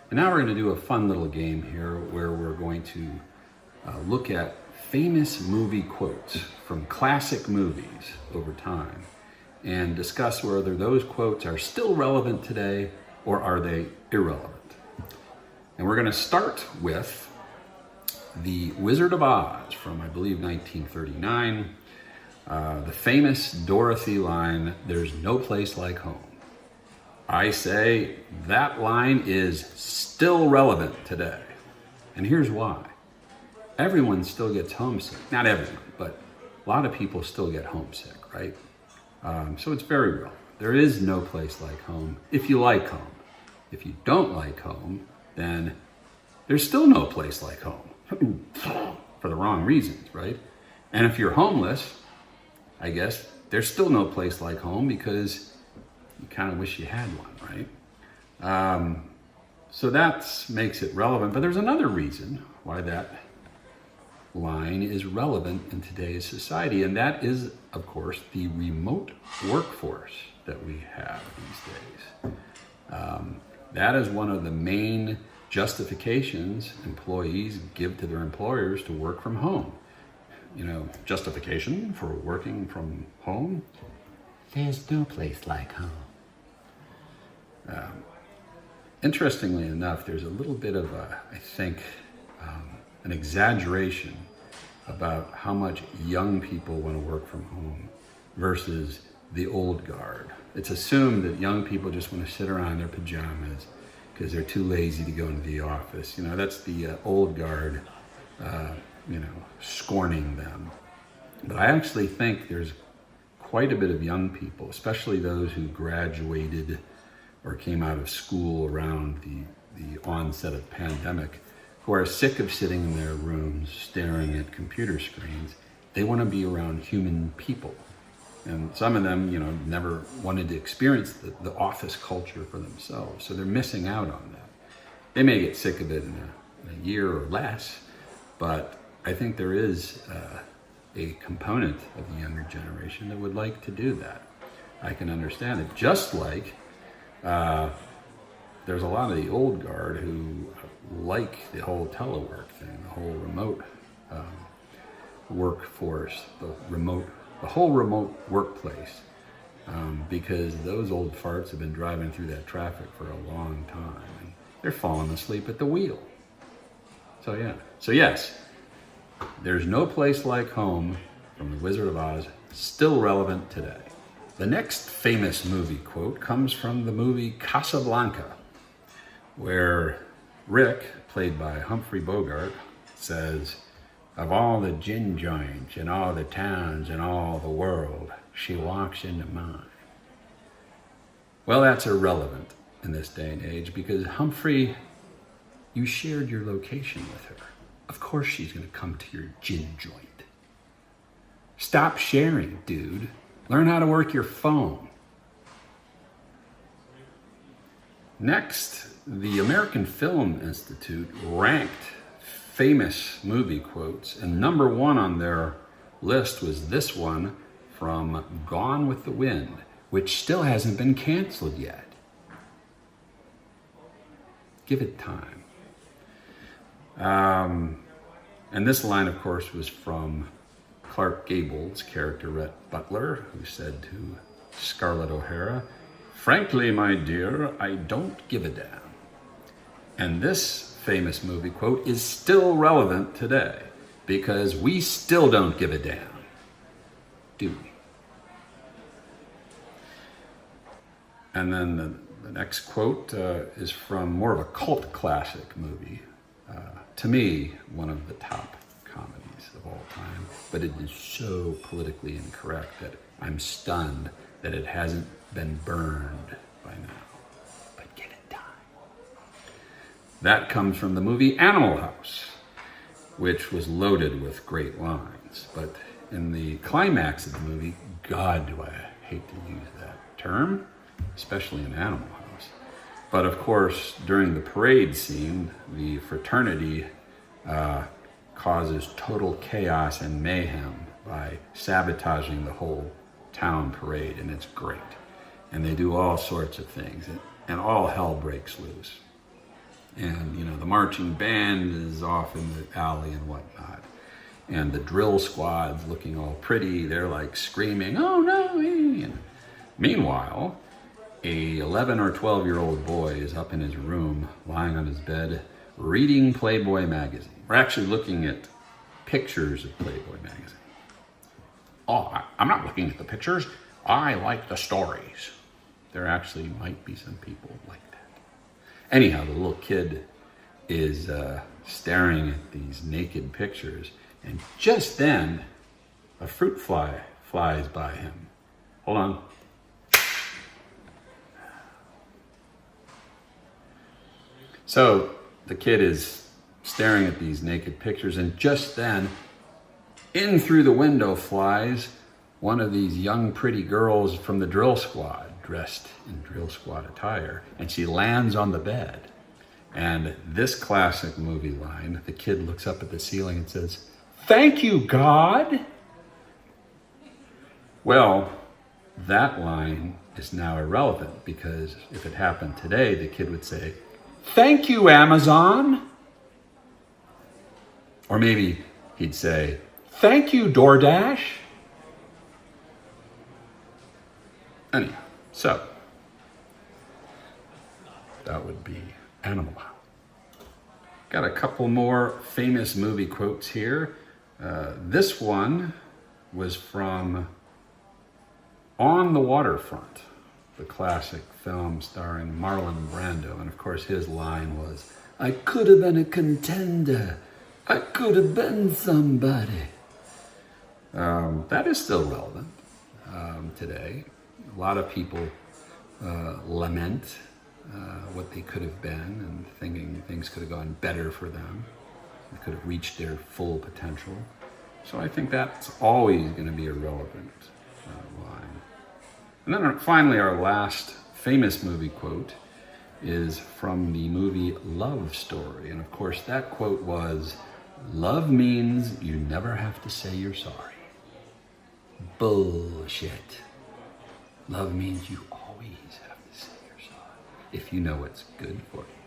And now we're going to do a fun little game here where we're going to look at famous movie quotes from classic movies over time and discuss whether those quotes are still relevant today or are they irrelevant. And we're going to start with The Wizard of Oz from, I believe, 1939. The famous Dorothy line, "There's no place like home." I say that line is still relevant today. And here's why. Everyone still gets homesick. Not everyone, but a lot of people still get homesick, right? So it's very real. There is no place like home if you like home. If you don't like home, then there's still no place like home for the wrong reasons, right? And if you're homeless, I guess there's still no place like home because you kind of wish you had one, right? So that makes it relevant. But there's another reason why that line is relevant in today's society, and that is, of course, the remote workforce that we have these days. That is one of the main justifications employees give to their employers to work from home. You know, justification for working from home? There's no place like home. Interestingly enough, there's a little bit of an exaggeration about how much young people want to work from home versus the old guard. It's assumed that young people just want to sit around in their pajamas because they're too lazy to go into the office. You know, that's the old guard, scorning them. But I actually think there's quite a bit of young people, especially those who graduated or came out of school around the onset of the pandemic, who are sick of sitting in their rooms staring at computer screens. They want to be around human people. And some of them, never wanted to experience the office culture for themselves. So they're missing out on that. They may get sick of it in a year or less, but I think there is a component of the younger generation that would like to do that. I can understand it. Just like there's a lot of the old guard who like the whole telework thing, the whole remote workforce, the whole remote workplace, because those old farts have been driving through that traffic for a long time and they're falling asleep at the wheel. So yes, there's no place like home from The Wizard of Oz, still relevant today. The next famous movie quote comes from the movie Casablanca, where Rick, played by Humphrey Bogart, says, "Of all the gin joints in all the towns in all the world, she walks into mine." Well, that's irrelevant in this day and age because Humphrey, you shared your location with her. Of course she's going to come to your gin joint. Stop sharing, dude. Learn how to work your phone. Next, the American Film Institute ranked famous movie quotes, and number one on their list was this one from Gone with the Wind, which still hasn't been canceled yet. Give it time. And this line, of course, was from Clark Gable's character, Rhett Butler, who said to Scarlett O'Hara, "Frankly, my dear, I don't give a damn." And this famous movie quote is still relevant today because we still don't give a damn, do we? And then the next quote is from more of a cult classic movie. To me, one of the top comedies of all time, but it is so politically incorrect that I'm stunned that it hasn't been burned by now. But give it time. That comes from the movie Animal House, which was loaded with great lines. But in the climax of the movie, God, do I hate to use that term, especially in Animal House. But of course, during the parade scene, the fraternity causes total chaos and mayhem by sabotaging the whole town parade, and it's great. And they do all sorts of things, and all hell breaks loose. And, you know, the marching band is off in the alley and whatnot. And the drill squad's looking all pretty. They're like screaming, "Oh no!" And meanwhile, a 11 or 12-year-old boy is up in his room, lying on his bed, reading Playboy magazine. We're actually looking at pictures of Playboy magazine. Oh, I'm not looking at the pictures. I like the stories. There actually might be some people like that. Anyhow, the little kid is staring at these naked pictures, and just then, a fruit fly flies by him. Hold on. So the kid is staring at these naked pictures, and just then, in through the window flies one of these young, pretty girls from the drill squad, dressed in drill squad attire, and she lands on the bed. And this classic movie line, the kid looks up at the ceiling and says, "Thank you, God." Well, that line is now irrelevant, because if it happened today, the kid would say, "Thank you, Amazon." Or maybe he'd say, "Thank you, DoorDash." Anyhow, so that would be Animal House. Got a couple more famous movie quotes here. This one was from On the Waterfront, the classic film starring Marlon Brando. And of course, his line was, "I could have been a contender. I could have been somebody." That is still relevant today. A lot of people lament what they could have been, and thinking things could have gone better for them. They could have reached their full potential. So I think that's always going to be a relevant line. And then finally, our last famous movie quote is from the movie Love Story. And of course, that quote was, "Love means you never have to say you're sorry." Bullshit. Love means you always have to say you're sorry if you know what's good for you.